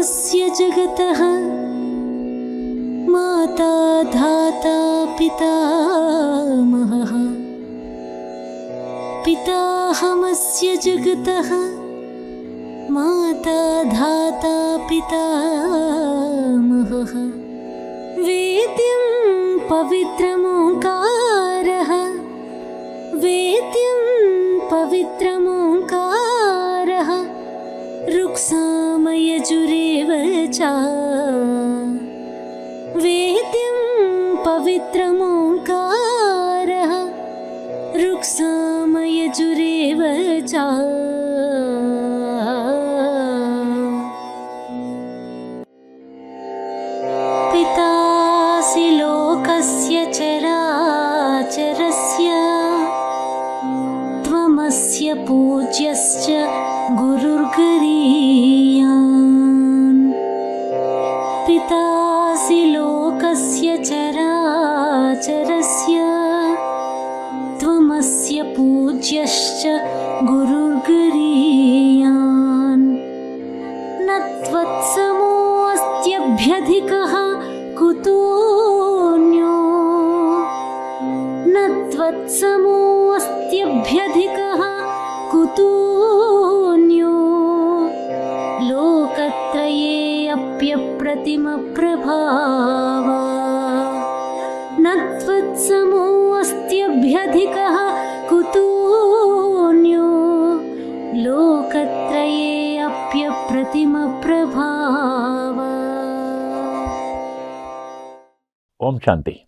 पिताहमस्य जगतः माता धाता पितामहः। पिताहमस्य जगतः माता धाता पितामहः। वेद्यं पवित्रमोङ्कारः वेद्यं पवित्रमोङ्कारः ऋक्सामयजुरेव च। वेद्यं पवित्रमोङ्कारः ऋक्सामयजुरेव च। पितासि लोकस्य चराचरस्य त्वमस्य पूज्यश्च गुरुर्गरीयान्। पितासि लोकस्य चराचरस्य त्वमस्य पूज्यश्च गुरुर्गरीयान्। न त्वत्समोऽस्त्यभ्यधिकः कुतोऽन्यो न त्वत्समोऽस्त्यभ्यधिकः कुतोऽन्यो लोकत्रयेऽप्यप्रतिमप्रभाव। न त्वत्समोऽस्त्यभ्यधिकः कुतोऽन्यो लोकत्रयेऽप्यप्रतिमप्रभाव। ओम शांति।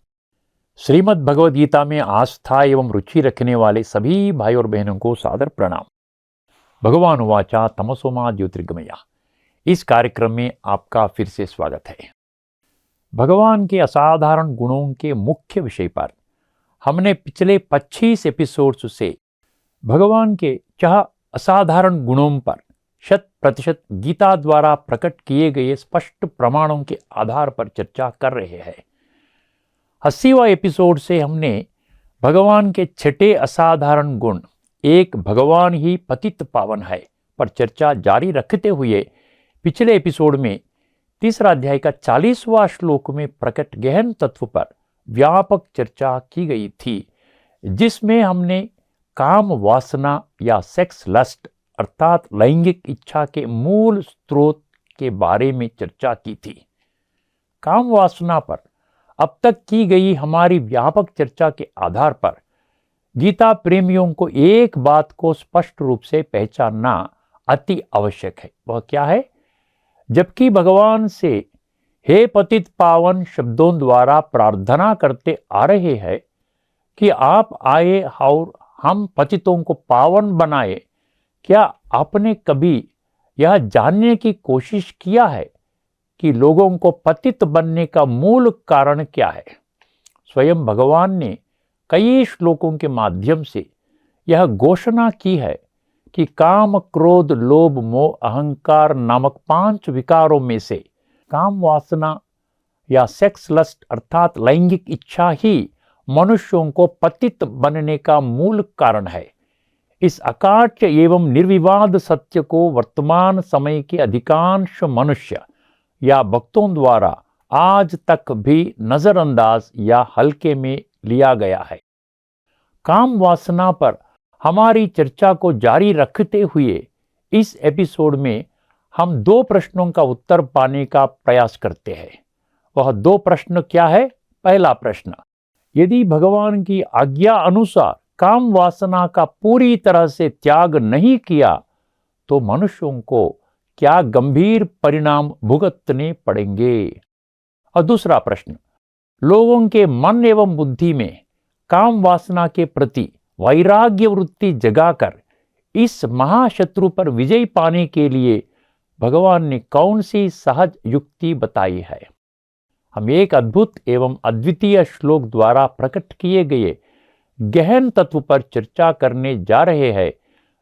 श्रीमद् भगवद गीता में आस्था एवं रुचि रखने वाले सभी भाई और बहनों को सादर प्रणाम। भगवान उवाचा तमसोमा ज्योतिर्गमया। इस कार्यक्रम में आपका फिर से स्वागत है। भगवान के असाधारण गुणों के मुख्य विषय पर हमने पिछले 25 एपिसोड्स से भगवान के 4 असाधारण गुणों पर 100% गीता द्वारा प्रकट किए गए स्पष्ट प्रमाणों के आधार पर चर्चा कर रहे हैं। 80वां एपिसोड से हमने भगवान के 6ठे असाधारण गुण एक भगवान ही पतित पावन है पर चर्चा जारी रखते हुए पिछले एपिसोड में 3रा अध्याय का 40वां श्लोक में प्रकट गहन तत्व पर व्यापक चर्चा की गई थी, जिसमें हमने काम वासना या सेक्स लस्ट अर्थात लैंगिक इच्छा के मूल स्रोत के बारे में चर्चा की थी। काम वासना पर अब तक की गई हमारी व्यापक चर्चा के आधार पर गीता प्रेमियों को एक बात को स्पष्ट रूप से पहचानना अति आवश्यक है। वह क्या है? जबकि भगवान से हे पतित पावन शब्दों द्वारा प्रार्थना करते आ रहे हैं कि आप आए और हम पतितों को पावन बनाए, क्या आपने कभी यह जानने की कोशिश किया है कि लोगों को पतित बनने का मूल कारण क्या है? स्वयं भगवान ने कई श्लोकों के माध्यम से यह घोषणा की है कि काम, क्रोध, लोभ, मोह, अहंकार नामक 5 विकारों में से काम वासना या सेक्स लस्ट अर्थात लैंगिक इच्छा ही मनुष्यों को पतित बनने का मूल कारण है। इस अकाट्य एवं निर्विवाद सत्य को वर्तमान समय के अधिकांश मनुष्य या भक्तों द्वारा आज तक भी नजरअंदाज या हल्के में लिया गया है। काम वासना पर हमारी चर्चा को जारी रखते हुए इस एपिसोड में हम 2 प्रश्नों का उत्तर पाने का प्रयास करते हैं। वह 2 प्रश्न क्या है? पहला प्रश्न, यदि भगवान की आज्ञा अनुसार काम वासना का पूरी तरह से त्याग नहीं किया तो मनुष्यों को क्या गंभीर परिणाम भुगतने पड़ेंगे? और दूसरा प्रश्न, लोगों के मन एवं बुद्धि में काम वासना के प्रति वैराग्य वृत्ति जगाकर इस महाशत्रु पर विजय पाने के लिए भगवान ने कौन सी सहज युक्ति बताई है? हम एक अद्भुत एवं अद्वितीय श्लोक द्वारा प्रकट किए गए गहन तत्व पर चर्चा करने जा रहे हैं,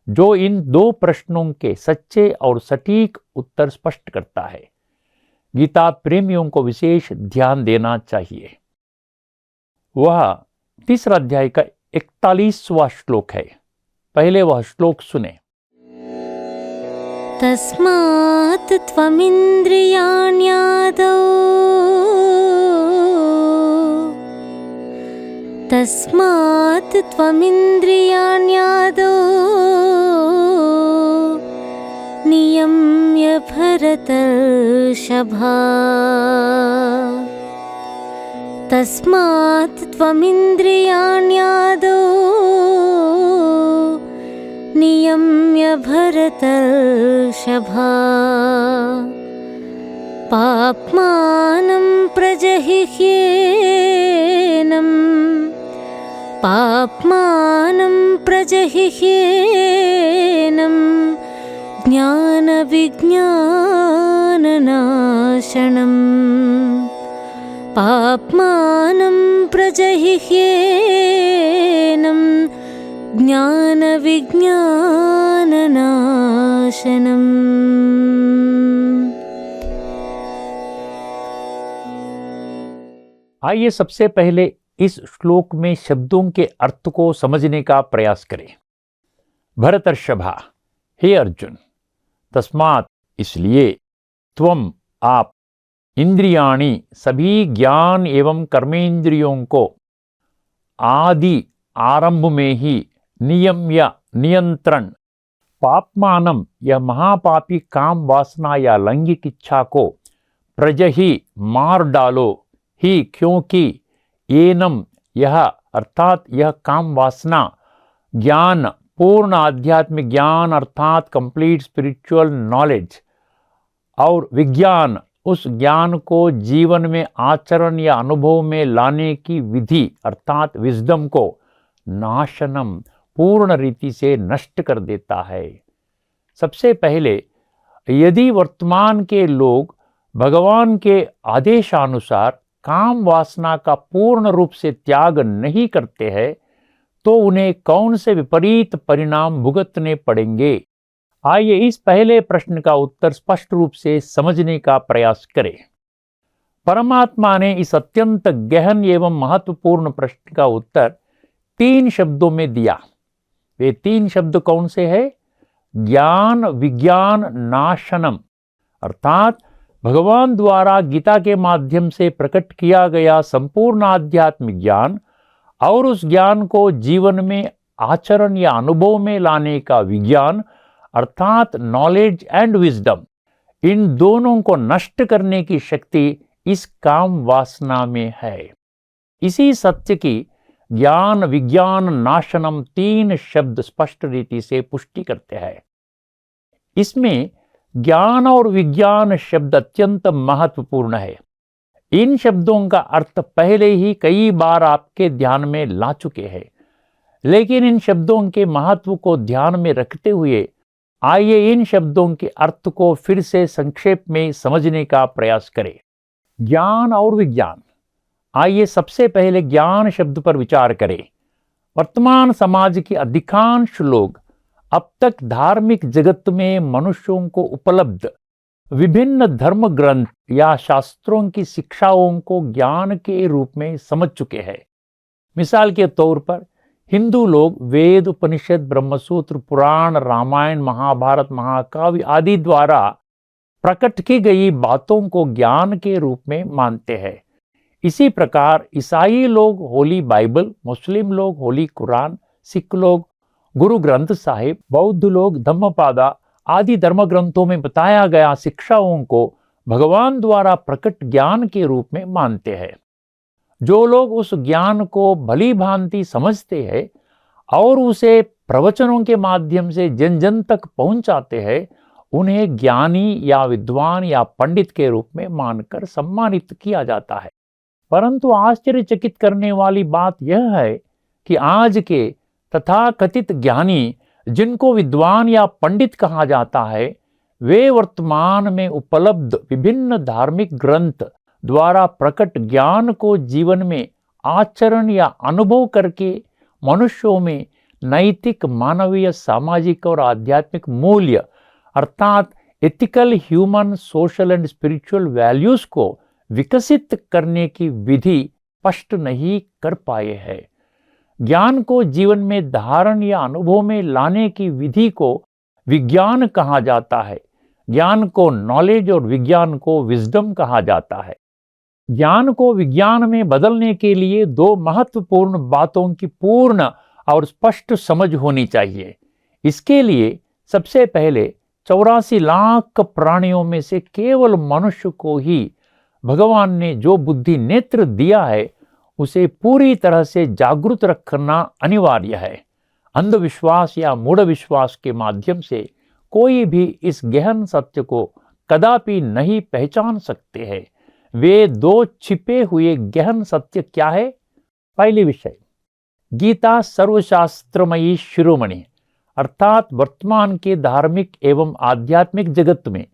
जो इन 2 प्रश्नों के सच्चे और सटीक उत्तर स्पष्ट करता है। गीता प्रेमियों को विशेष ध्यान देना चाहिए। वह 3रा अध्याय का 41वां श्लोक है। पहले वह श्लोक सुने। तस्मात् त्वमिन्द्रियाण्यादौ तस्मात् त्वमिन्द्रियाण्यादौ नियम्य भरतर्षभा तस्मात् त्वमिन्द्रियाण्यादौ नियम्य भरतर्षभा पाप्मानं प्रजहिह्येनं पाप्मानं प्रजहिह्येनं ज्ञानविज्ञाननाशनम् पाप्मानं प्रजहिह्येनं ज्ञानविज्ञाननाशनम्। आइए सबसे पहले इस श्लोक में शब्दों के अर्थ को समझने का प्रयास करें। भरतर्षभा, हे अर्जुन, तस्मात् इसलिए, त्वम आप, इंद्रियाणि सभी ज्ञान एवं कर्मेंद्रियों को, आदि आरंभ में ही, नियम्य नियंत्रण, पापमानम यह महापापी काम वासना या लैंगिक इच्छा को, प्रजहि मार डालो, ही क्योंकि, एनम यह अर्थात यह काम वासना, ज्ञान पूर्ण आध्यात्मिक ज्ञान अर्थात कंप्लीट स्पिरिचुअल नॉलेज, और विज्ञान उस ज्ञान को जीवन में आचरण या अनुभव में लाने की विधि अर्थात विजडम को, नाशनम पूर्ण रीति से नष्ट कर देता है। सबसे पहले यदि वर्तमान के लोग भगवान के आदेशानुसार काम वासना का पूर्ण रूप से त्याग नहीं करते हैं तो उन्हें कौन से विपरीत परिणाम भुगतने पड़ेंगे। आइए इस पहले प्रश्न का उत्तर स्पष्ट रूप से समझने का प्रयास करें। परमात्मा ने इस अत्यंत गहन एवं महत्वपूर्ण प्रश्न का उत्तर 3 शब्दों में दिया। वे 3 शब्द कौन से हैं? ज्ञान विज्ञान नाशनम, अर्थात भगवान द्वारा गीता के माध्यम से प्रकट किया गया संपूर्ण आध्यात्मिक ज्ञान और उस ज्ञान को जीवन में आचरण या अनुभव में लाने का विज्ञान अर्थात नॉलेज एंड विजडम, इन दोनों को नष्ट करने की शक्ति इस काम वासना में है। इसी सत्य की ज्ञान विज्ञान नाशनम 3 शब्द स्पष्ट रीति से पुष्टि करते हैं। इसमें ज्ञान और विज्ञान शब्द अत्यंत महत्वपूर्ण है। इन शब्दों का अर्थ पहले ही कई बार आपके ध्यान में ला चुके हैं, लेकिन इन शब्दों के महत्व को ध्यान में रखते हुए आइए इन शब्दों के अर्थ को फिर से संक्षेप में समझने का प्रयास करें। ज्ञान और विज्ञान। आइए सबसे पहले ज्ञान शब्द पर विचार करें। वर्तमान समाज के अधिकांश लोग अब तक धार्मिक जगत में मनुष्यों को उपलब्ध विभिन्न धर्म ग्रंथ या शास्त्रों की शिक्षाओं को ज्ञान के रूप में समझ चुके हैं। मिसाल के तौर पर हिंदू लोग वेद, उपनिषद, ब्रह्मसूत्र, पुराण, रामायण, महाभारत, महाकाव्य आदि द्वारा प्रकट की गई बातों को ज्ञान के रूप में मानते हैं। इसी प्रकार ईसाई लोग होली बाइबल, मुस्लिम लोग होली कुरान, सिख लोग गुरु ग्रंथ साहिब, बौद्ध लोग धम्मपादा आदि धर्म ग्रंथों में बताया गया शिक्षाओं को भगवान द्वारा प्रकट ज्ञान के रूप में मानते हैं। जो लोग उस ज्ञान को भली भांति समझते हैं और उसे प्रवचनों के माध्यम से जन जन तक पहुंचाते हैं, उन्हें ज्ञानी या विद्वान या पंडित के रूप में मानकर सम्मानित किया जाता है। परंतु आश्चर्यचकित करने वाली बात यह है कि आज के तथाकथित ज्ञानी जिनको विद्वान या पंडित कहा जाता है, वे वर्तमान में उपलब्ध विभिन्न धार्मिक ग्रंथ द्वारा प्रकट ज्ञान को जीवन में आचरण या अनुभव करके मनुष्यों में नैतिक, मानवीय, सामाजिक और आध्यात्मिक मूल्य अर्थात ethical, human, social and spiritual values को विकसित करने की विधि स्पष्ट नहीं कर पाए हैं। ज्ञान को जीवन में धारण या अनुभव में लाने की विधि को विज्ञान कहा जाता है, ज्ञान को नॉलेज और विज्ञान को विजडम कहा जाता है। ज्ञान को विज्ञान में बदलने के लिए दो महत्वपूर्ण बातों की पूर्ण और स्पष्ट समझ होनी चाहिए। इसके लिए सबसे पहले 84 लाख प्राणियों में से केवल मनुष्य को ही भगवान ने जो बुद्धि नेत्र दिया है उसे पूरी तरह से जागृत रखना अनिवार्य है। अंधविश्वास या मूढ़ विश्वास के माध्यम से कोई भी इस गहन सत्य को कदापि नहीं पहचान सकते हैं। वे दो छिपे हुए गहन सत्य क्या है? पहली विषय, गीता सर्वशास्त्रमयी शिरोमणि अर्थात वर्तमान के धार्मिक एवं आध्यात्मिक जगत में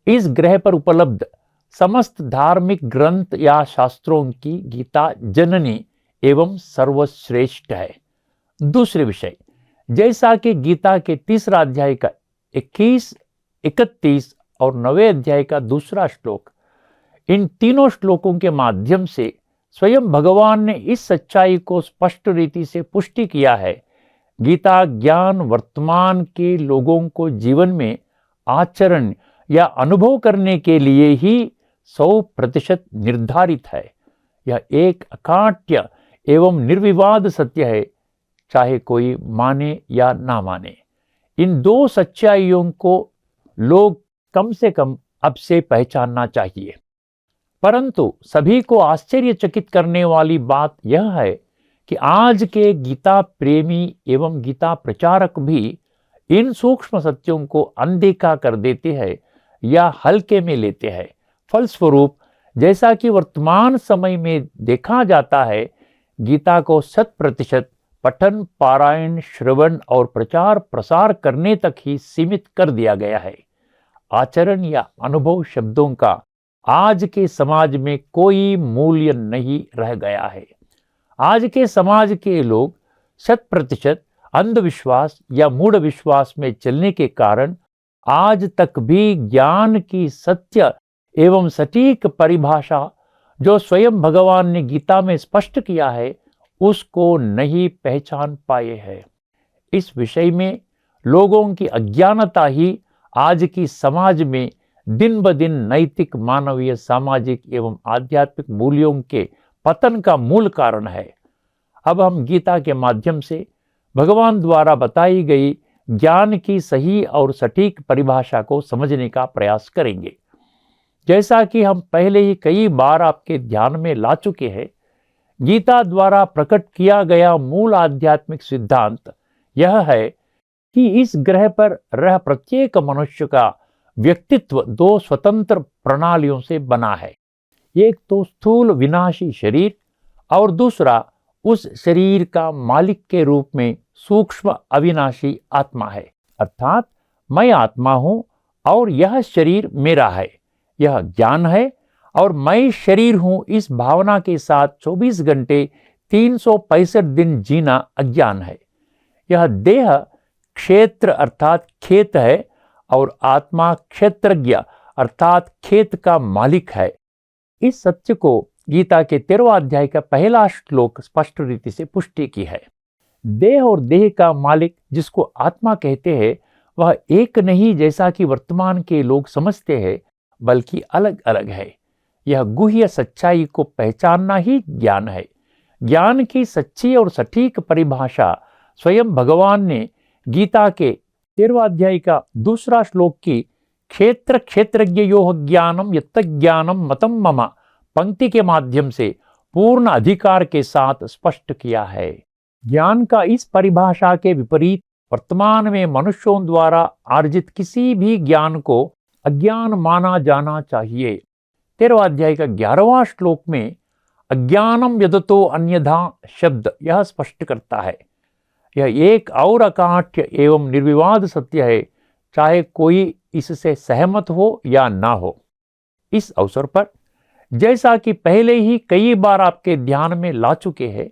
इस ग्रह पर उपलब्ध समस्त धार्मिक ग्रंथ या शास्त्रों की गीता जननी एवं सर्वश्रेष्ठ है। दूसरे विषय, जैसा कि गीता के तीसरा अध्याय का 21, 31 और 9वें अध्याय का दूसरा श्लोक, इन तीनों श्लोकों के माध्यम से स्वयं भगवान ने इस सच्चाई को स्पष्ट रीति से पुष्टि किया है। गीता ज्ञान वर्तमान के लोगों को जीवन में आचरण या अनुभव करने के लिए ही 100% निर्धारित है। यह एक अकाट्य एवं निर्विवाद सत्य है, चाहे कोई माने या ना माने। इन दो सच्चाइयों को लोग कम से कम अब से पहचानना चाहिए। परंतु सभी को आश्चर्यचकित करने वाली बात यह है कि आज के गीता प्रेमी एवं गीता प्रचारक भी इन सूक्ष्म सत्यों को अनदेखा कर देते हैं या हल्के में लेते हैं। फलस्वरूप जैसा कि वर्तमान समय में देखा जाता है, गीता को 100% पठन, पारायण, श्रवण और प्रचार प्रसार करने तक ही सीमित कर दिया गया है। आचरण या अनुभव शब्दों का आज के समाज में कोई मूल्य नहीं रह गया है। आज के समाज के लोग 100% अंधविश्वास या मूढ़ विश्वास में चलने के कारण आज तक भी ज्ञान की सत्य एवं सटीक परिभाषा जो स्वयं भगवान ने गीता में स्पष्ट किया है उसको नहीं पहचान पाए हैं। इस विषय में लोगों की अज्ञानता ही आज की समाज में दिन ब दिन नैतिक, मानवीय, सामाजिक एवं आध्यात्मिक मूल्यों के पतन का मूल कारण है। अब हम गीता के माध्यम से भगवान द्वारा बताई गई ज्ञान की सही और सटीक परिभाषा को समझने का प्रयास करेंगे। जैसा कि हम पहले ही कई बार आपके ध्यान में ला चुके हैं, गीता द्वारा प्रकट किया गया मूल आध्यात्मिक सिद्धांत यह है कि इस ग्रह पर रह प्रत्येक मनुष्य का व्यक्तित्व दो स्वतंत्र प्रणालियों से बना है। एक तो स्थूल विनाशी शरीर और दूसरा उस शरीर का मालिक के रूप में सूक्ष्म अविनाशी आत्मा है। अर्थात मैं आत्मा हूं और यह शरीर मेरा है, यह ज्ञान है, और मैं शरीर हूं इस भावना के साथ 24 घंटे 365 दिन जीना अज्ञान है। यह देह क्षेत्र अर्थात खेत है और आत्मा क्षेत्रज्ञ अर्थात खेत का मालिक है। इस सत्य को गीता के 13वां अध्याय का पहला श्लोक स्पष्ट रीति से पुष्टि की है। देह और देह का मालिक जिसको आत्मा कहते हैं वह एक नहीं जैसा कि वर्तमान के लोग समझते हैं, बल्कि अलग अलग है। यह गुह्य सच्चाई को पहचानना ही ज्ञान है। ज्ञान की सच्ची और सटीक परिभाषा स्वयं भगवान ने गीता के 13वां अध्याय का दूसरा श्लोक की क्षेत्र क्षेत्रज्ञयोः ज्ञानम यत्त ज्ञानम मतम मम पंक्ति के माध्यम से पूर्ण अधिकार के साथ स्पष्ट किया है। ज्ञान का इस परिभाषा के विपरीत वर्तमान में मनुष्यों द्वारा अर्जित किसी भी ज्ञान को अज्ञान माना जाना चाहिए। 13वां अध्याय का 11वां श्लोक में अज्ञानम यदतो अन्यथा शब्द यह स्पष्ट करता है। यह एक और अकाट्य एवं निर्विवाद सत्य है, चाहे कोई इससे सहमत हो या ना हो। इस अवसर पर जैसा कि पहले ही कई बार आपके ध्यान में ला चुके हैं,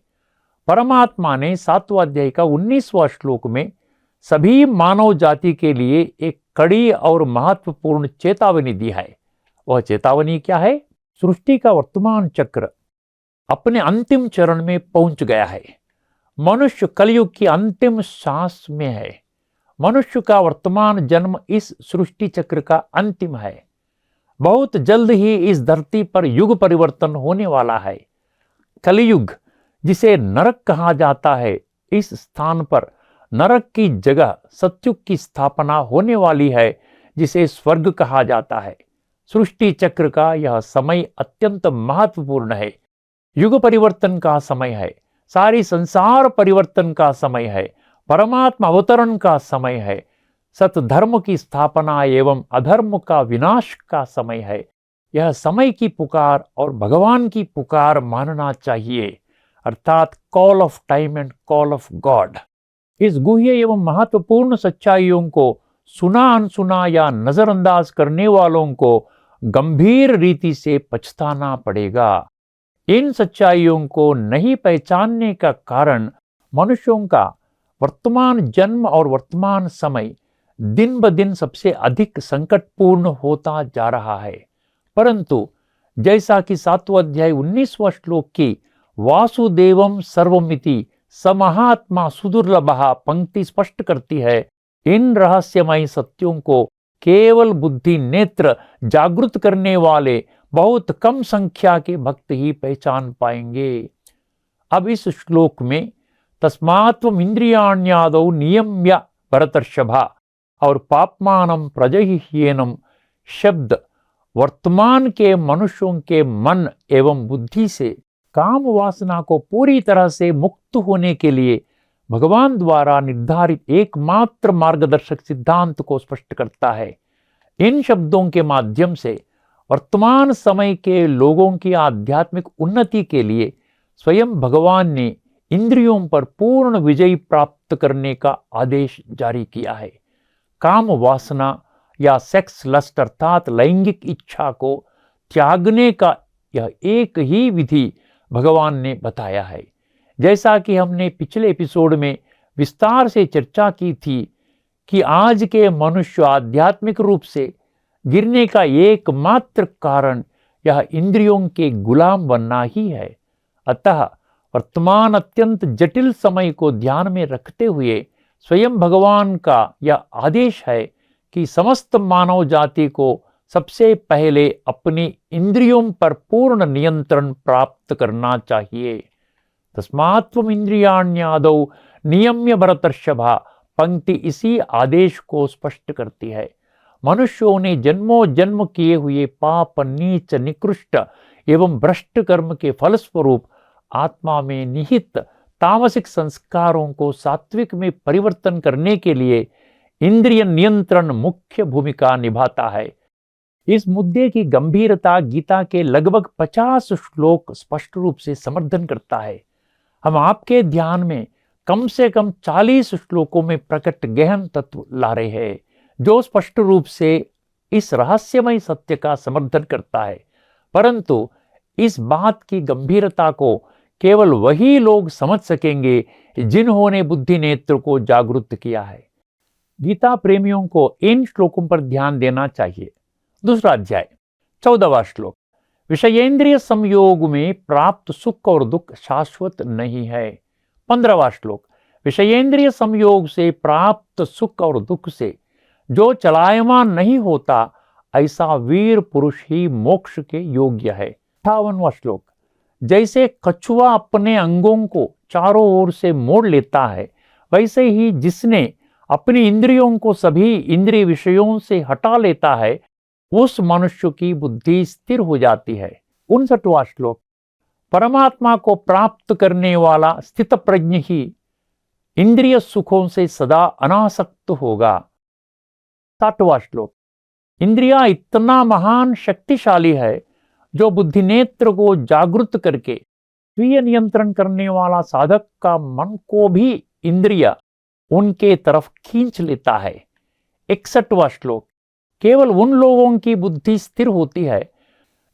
परमात्मा ने 7वां अध्याय का 19वां श्लोक में सभी मानव जाति के लिए एक कड़ी और महत्वपूर्ण चेतावनी दी है। वह चेतावनी क्या है? सृष्टि का वर्तमान चक्र अपने अंतिम चरण में पहुंच गया है। मनुष्य कलयुग की अंतिम सांस में है। मनुष्य का वर्तमान जन्म इस सृष्टि चक्र का अंतिम है। बहुत जल्द ही इस धरती पर युग परिवर्तन होने वाला है। कलियुग, जिसे नरक कहा जाता है, इस स्थान पर नरक की जगह सत्युग की स्थापना होने वाली है, जिसे स्वर्ग कहा जाता है। सृष्टि चक्र का यह समय अत्यंत महत्वपूर्ण है। युग परिवर्तन का समय है, सारी संसार परिवर्तन का समय है, परमात्मा अवतरण का समय है, सतधर्म की स्थापना एवं अधर्म का विनाश का समय है। यह समय की पुकार और भगवान की पुकार मानना चाहिए, अर्थात call of time and call of God. इस गुह्य एवं महत्वपूर्ण सच्चाइयों को सुना अनसुना या नजरअंदाज करने वालों को गंभीर रीति से पछताना पड़ेगा। इन सच्चाइयों को नहीं पहचानने का कारण मनुष्यों का वर्तमान जन्म और वर्तमान समय दिन ब दिन सबसे अधिक संकटपूर्ण होता जा रहा है। परंतु जैसा कि 7वां अध्याय 19वां श्लोक की वासुदेवम सर्वमिति समहात्मा सुदुर्लभः पंक्ति स्पष्ट करती है, इन रहस्यमय सत्यों को केवल बुद्धि नेत्र जागृत करने वाले बहुत कम संख्या के भक्त ही पहचान पाएंगे। अब इस श्लोक में तस्मात्त्वम् इंद्रियाण्यादौ नियम्य भरतर्षभा और पाप्मानं प्रजह्येनं शब्द वर्तमान के मनुष्यों के मन एवं बुद्धि से काम वासना को पूरी तरह से मुक्त होने के लिए भगवान द्वारा निर्धारित एकमात्र मार्गदर्शक सिद्धांत को स्पष्ट करता है। इन शब्दों के माध्यम से वर्तमान समय के लोगों की आध्यात्मिक उन्नति के लिए स्वयं भगवान ने इंद्रियों पर पूर्ण विजय प्राप्त करने का आदेश जारी किया है। काम वासना या सेक्स लस्ट अर्थात लैंगिक इच्छा को त्यागने का यह एक ही विधि भगवान ने बताया है। जैसा कि हमने पिछले एपिसोड में विस्तार से चर्चा की थी कि आज के मनुष्य आध्यात्मिक रूप से गिरने का एकमात्र कारण यह इंद्रियों के गुलाम बनना ही है। अतः वर्तमान अत्यंत जटिल समय को ध्यान में रखते हुए स्वयं भगवान का यह आदेश है कि समस्त मानव जाति को सबसे पहले अपनी इंद्रियों पर पूर्ण नियंत्रण प्राप्त करना चाहिए। तस्मात्त्वम् इंद्रियाण्यादौ नियम्य भरतर्षभा पंक्ति इसी आदेश को स्पष्ट करती है। मनुष्यों ने जन्मों जन्म किए हुए पाप, नीच, निकृष्ट एवं भ्रष्ट कर्म के फलस्वरूप आत्मा में निहित तामसिक संस्कारों को सात्विक में परिवर्तन करने के लिए इंद्रिय नियंत्रण मुख्य भूमिका निभाता है। इस मुद्दे की गंभीरता गीता के लगभग 50 श्लोक स्पष्ट रूप से समर्थन करता है। हम आपके ध्यान में कम से कम 40 श्लोकों में प्रकट गहन तत्व ला रहे हैं, जो स्पष्ट रूप से इस रहस्यमय सत्य का समर्थन करता है। परंतु इस बात की गंभीरता को केवल वही लोग समझ सकेंगे जिन्होंने बुद्धि नेत्र को जागृत किया है। गीता प्रेमियों को इन श्लोकों पर ध्यान देना चाहिए। दूसरा अध्याय 14वां श्लोक, विषयेंद्रिय संयोग में प्राप्त सुख और दुख शाश्वत नहीं है। 15वां श्लोक, विषयेंद्रिय संयोग से प्राप्त सुख और दुख से जो चलायमान नहीं होता, ऐसा वीर पुरुष ही मोक्ष के योग्य है। 58वां श्लोक, जैसे कछुआ अपने अंगों को चारों ओर से मोड़ लेता है, वैसे ही जिसने अपनी इंद्रियों को सभी इंद्रिय विषयों से हटा लेता है, उस मनुष्य की बुद्धि स्थिर हो जाती है। 59वां श्लोक, परमात्मा को प्राप्त करने वाला स्थित प्रज्ञ ही इंद्रिय सुखों से सदा अनासक्त होगा। 60वां श्लोक, इंद्रिया इतना महान शक्तिशाली है जो बुद्धि नेत्र को जागृत करके स्वीय नियंत्रण करने वाला साधक का मन को भी इंद्रिया उनके तरफ खींच लेता है। 61वां श्लोक, केवल उन लोगों की बुद्धि स्थिर होती है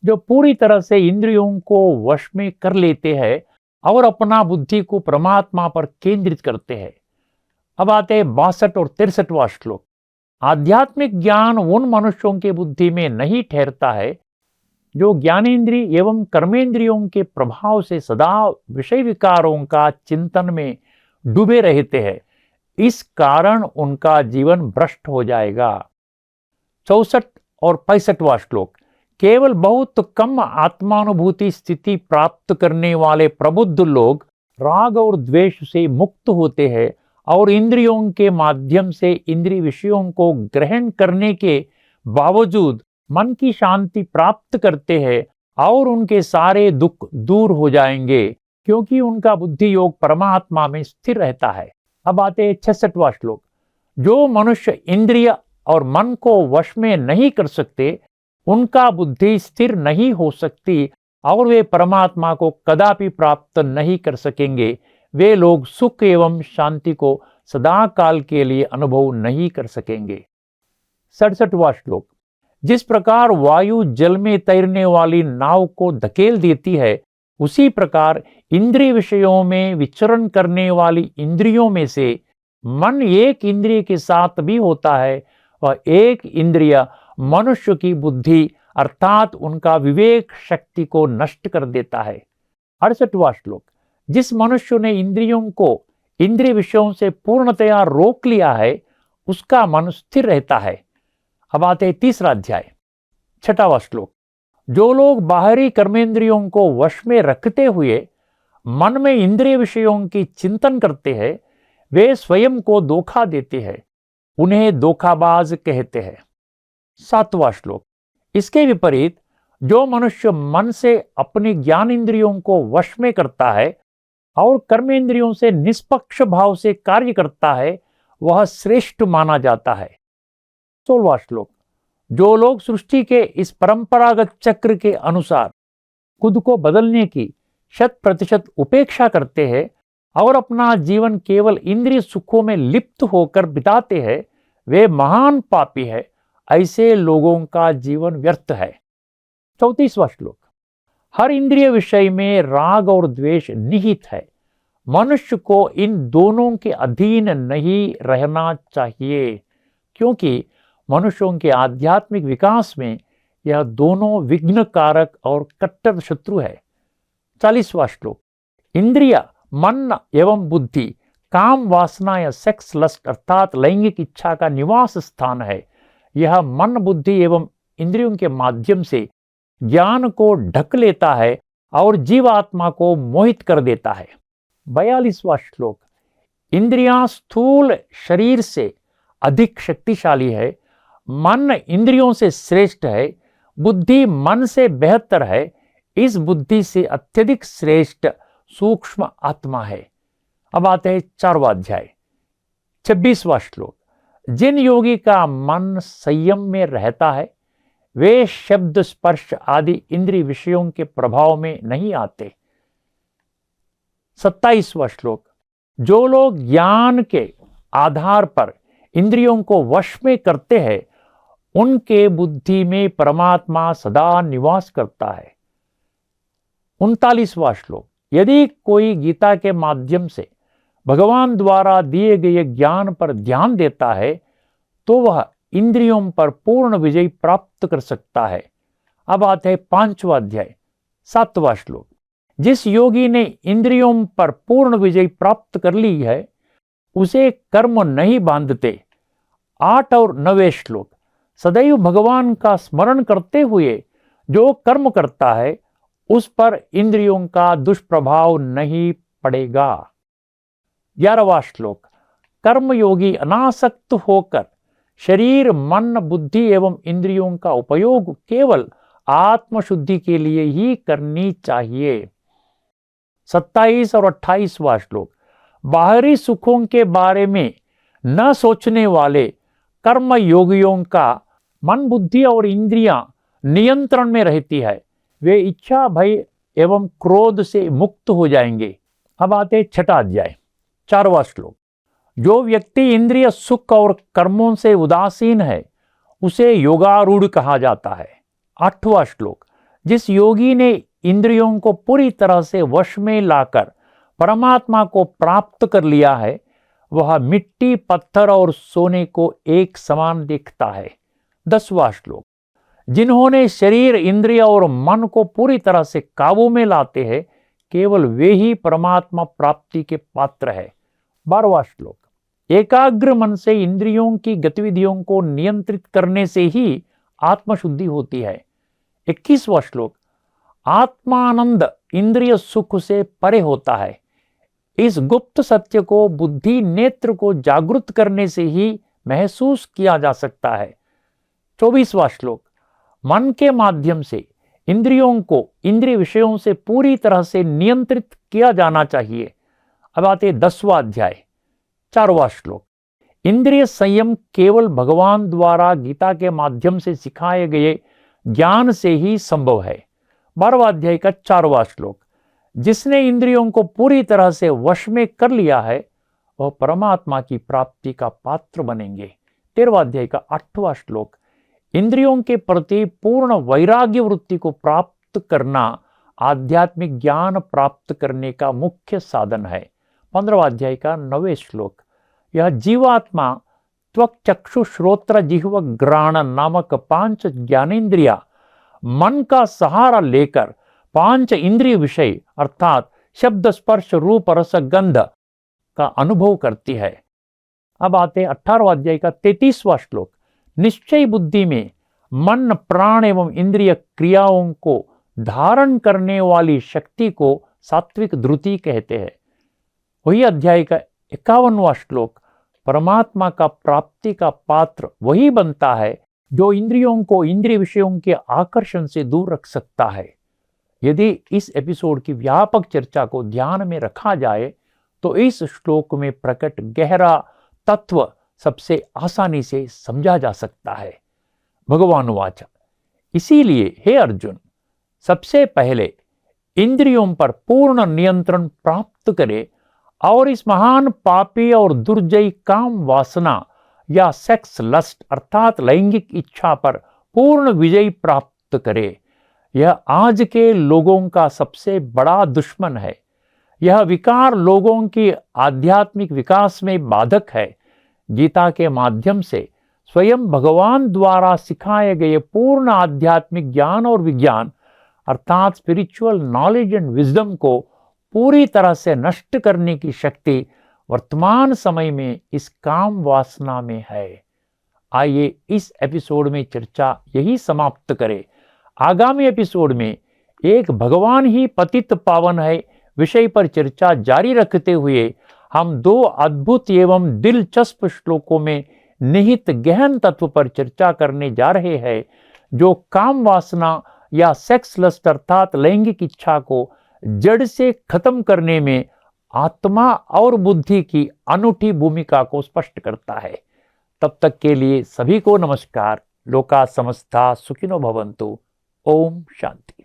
जो पूरी तरह से इंद्रियों को वश में कर लेते हैं और अपना बुद्धि को परमात्मा पर केंद्रित करते हैं। अब आते हैं 62 और 63वां श्लोक, आध्यात्मिक ज्ञान उन मनुष्यों के बुद्धि में नहीं ठहरता है जो ज्ञानेंद्रिय एवं कर्मेंद्रियों के प्रभाव से सदा विषय विकारों का चिंतन में डूबे रहते हैं। इस कारण उनका जीवन भ्रष्ट हो जाएगा। 64 और 65वां श्लोक। केवल बहुत कम आत्मानुभूति स्थिति प्राप्त करने वाले प्रबुद्ध लोग राग और द्वेष से मुक्त होते हैं और इंद्रियों के माध्यम से इंद्रिय विषयों को ग्रहण करने के बावजूद मन की शांति प्राप्त करते हैं और उनके सारे दुख दूर हो जाएंगे, क्योंकि उनका बुद्धि योग परमात्मा में स्थिर रहता है। अब आते हैं 66वां श्लोक। जो मनुष्य इंद्रिय और मन को वश में नहीं कर सकते, उनका बुद्धि स्थिर नहीं हो सकती और वे परमात्मा को कदापि प्राप्त नहीं कर सकेंगे। वे लोग सुख एवं शांति को सदा काल के लिए अनुभव नहीं कर सकेंगे। 67वां श्लोक। जिस प्रकार वायु जल में तैरने वाली नाव को धकेल देती है, उसी प्रकार इंद्रिय विषयों में विचरण करने वाली इंद्रियों में से मन एक इंद्रिय के साथ भी होता है। वह एक इंद्रिय मनुष्य की बुद्धि अर्थात उनका विवेक शक्ति को नष्ट कर देता है। 68वां श्लोक। जिस मनुष्य ने इंद्रियों को इंद्रिय विषयों से पूर्णतया रोक लिया है, उसका मन स्थिर रहता है। अब आते हैं 3रा अध्याय 6वां श्लोक। जो लोग बाहरी कर्मेंद्रियों को वश में रखते हुए मन में इंद्रिय विषयों की चिंतन करते हैं, वे स्वयं को धोखा देते हैं। उन्हें धोखाबाज कहते हैं। 7वां श्लोक। इसके विपरीत जो मनुष्य मन से अपनी ज्ञान इंद्रियों को वश में करता है और कर्मेंद्रियों से निष्पक्ष भाव से कार्य करता है, वह श्रेष्ठ माना जाता है। 16वां श्लोक। जो लोग सृष्टि के इस परंपरागत चक्र के अनुसार खुद को बदलने की 100% उपेक्षा करते हैं और अपना जीवन केवल इंद्रिय सुखों में लिप्त होकर बिताते हैं, वे महान पापी है। ऐसे लोगों का जीवन व्यर्थ है। 34वां श्लोक। हर इंद्रिय विषय में राग और द्वेष निहित है। मनुष्य को इन दोनों के अधीन नहीं रहना चाहिए, क्योंकि मनुष्यों के आध्यात्मिक विकास में यह दोनों विघ्न कारक और कट्टर शत्रु है। 40वां श्लोक। इंद्रिय, मन एवं बुद्धि काम वासना या सेक्स लस्ट अर्थात लैंगिक इच्छा का निवास स्थान है। यह मन, बुद्धि एवं इंद्रियों के माध्यम से ज्ञान को ढक लेता है और जीवात्मा को मोहित कर देता है। 42वां श्लोक। इंद्रियां स्थूल शरीर से अधिक शक्तिशाली है, मन इंद्रियों से श्रेष्ठ है, बुद्धि मन से बेहतर है। इस बुद्धि से अत्यधिक श्रेष्ठ सूक्ष्म आत्मा है। अब आते हैं 4वां अध्याय 26वां श्लोक। जिन योगी का मन संयम में रहता है, वे शब्द, स्पर्श आदि इंद्रिय विषयों के प्रभाव में नहीं आते। 27वां श्लोक। जो लोग ज्ञान के आधार पर इंद्रियों को वश में करते हैं, उनके बुद्धि में परमात्मा सदा निवास करता है। 39वां श्लोक। यदि कोई गीता के माध्यम से भगवान द्वारा दिए गए ज्ञान पर ध्यान देता है, तो वह इंद्रियों पर पूर्ण विजय प्राप्त कर सकता है। अब आते हैं 5वां अध्याय 7वां श्लोक। जिस योगी ने इंद्रियों पर पूर्ण विजय प्राप्त कर ली है, उसे कर्म नहीं बांधते। 8 और 9वें श्लोक। सदैव भगवान का स्मरण करते हुए जो कर्म करता है, उस पर इंद्रियों का दुष्प्रभाव नहीं पड़ेगा। 11वां श्लोक। कर्मयोगी अनासक्त होकर शरीर, मन, बुद्धि एवं इंद्रियों का उपयोग केवल आत्मशुद्धि के लिए ही करनी चाहिए। 27 और 28वां श्लोक। बाहरी सुखों के बारे में न सोचने वाले कर्म योगियों का मन, बुद्धि और इंद्रियां नियंत्रण में रहती है। वे इच्छा, भय एवं क्रोध से मुक्त हो जाएंगे। अब आते 6वां अध्याय 4वां श्लोक। जो व्यक्ति इंद्रिय सुख और कर्मों से उदासीन है, उसे योगारूढ़ कहा जाता है। 8वां श्लोक। जिस योगी ने इंद्रियों को पूरी तरह से वश में लाकर परमात्मा को प्राप्त कर लिया है, वह मिट्टी, पत्थर और सोने को एक समान देखता है। 10वां श्लोक। जिन्होंने शरीर, इंद्रिय और मन को पूरी तरह से काबू में लाते हैं, केवल वे ही परमात्मा प्राप्ति के पात्र है। 12वां श्लोक। एकाग्र मन से इंद्रियों की गतिविधियों को नियंत्रित करने से ही आत्मशुद्धि होती है। 21वां श्लोक, आत्मानंद इंद्रिय सुख से परे होता है। इस गुप्त सत्य को बुद्धि नेत्र को जागृत करने से ही महसूस किया जा सकता है। 24वां श्लोक, मन के माध्यम से इंद्रियों को इंद्रिय विषयों से पूरी तरह से नियंत्रित किया जाना चाहिए। अब आते 10वां अध्याय, 4वां श्लोक, इंद्रिय संयम केवल भगवान द्वारा गीता के माध्यम से सिखाए गए ज्ञान से ही संभव है। 12वां अध्याय का 4वां श्लोक, जिसने इंद्रियों को पूरी तरह से वश में कर लिया है वह परमात्मा की प्राप्ति का पात्र बनेंगे। 13वां अध्याय का 8वां श्लोक, इंद्रियों के प्रति पूर्ण वैराग्य वृत्ति को प्राप्त करना आध्यात्मिक ज्ञान प्राप्त करने का मुख्य साधन है। 15वां अध्याय का 9वें श्लोक, यह जीवात्मा त्वक चक्षु श्रोत्र जिह्वा घ्राण नामक 5 ज्ञानेन्द्रिया मन का सहारा लेकर 5 इंद्रिय विषय अर्थात शब्द स्पर्श रूप रस गंध का अनुभव करती है। अब आते 18वां अध्याय का 33वां श्लोक, निश्चय बुद्धि में मन प्राण एवं इंद्रिय क्रियाओं को धारण करने वाली शक्ति को सात्विक धृति कहते हैं। वही अध्याय का 51वां श्लोक, परमात्मा का प्राप्ति का पात्र वही बनता है जो इंद्रियों को इंद्रिय विषयों के आकर्षण से दूर रख सकता है। यदि इस एपिसोड की व्यापक चर्चा को ध्यान में रखा जाए तो इस श्लोक में प्रकट गहरा तत्व सबसे आसानी से समझा जा सकता है। भगवान वाचा, इसीलिए हे अर्जुन, सबसे पहले इंद्रियों पर पूर्ण नियंत्रण प्राप्त करे और इस महान पापी और दुर्जयी काम वासना या सेक्स लस्ट अर्थात लैंगिक इच्छा पर पूर्ण विजय प्राप्त करे। यह आज के लोगों का सबसे बड़ा दुश्मन है। यह विकार लोगों की आध्यात्मिक विकास में बाधक है। गीता के माध्यम से स्वयं भगवान द्वारा सिखाए गए पूर्ण आध्यात्मिक ज्ञान और विज्ञान अर्थात स्पिरिचुअल नॉलेज एंड विजडम को पूरी तरह से नष्ट करने की शक्ति वर्तमान समय में इस काम वासना में है। आइए इस एपिसोड में चर्चा यही समाप्त करें। आगामी एपिसोड में एक भगवान ही पतित पावन है विषय पर चर्चा जारी रखते हुए हम 2 अद्भुत एवं दिलचस्प श्लोकों में निहित गहन तत्व पर चर्चा करने जा रहे हैं जो काम वासना या सेक्स लस्ट अर्थात लैंगिक इच्छा को जड़ से खत्म करने में आत्मा और बुद्धि की अनूठी भूमिका को स्पष्ट करता है। तब तक के लिए सभी को नमस्कार। लोका समस्ता सुखिनो भवन्तु। ओम शांति।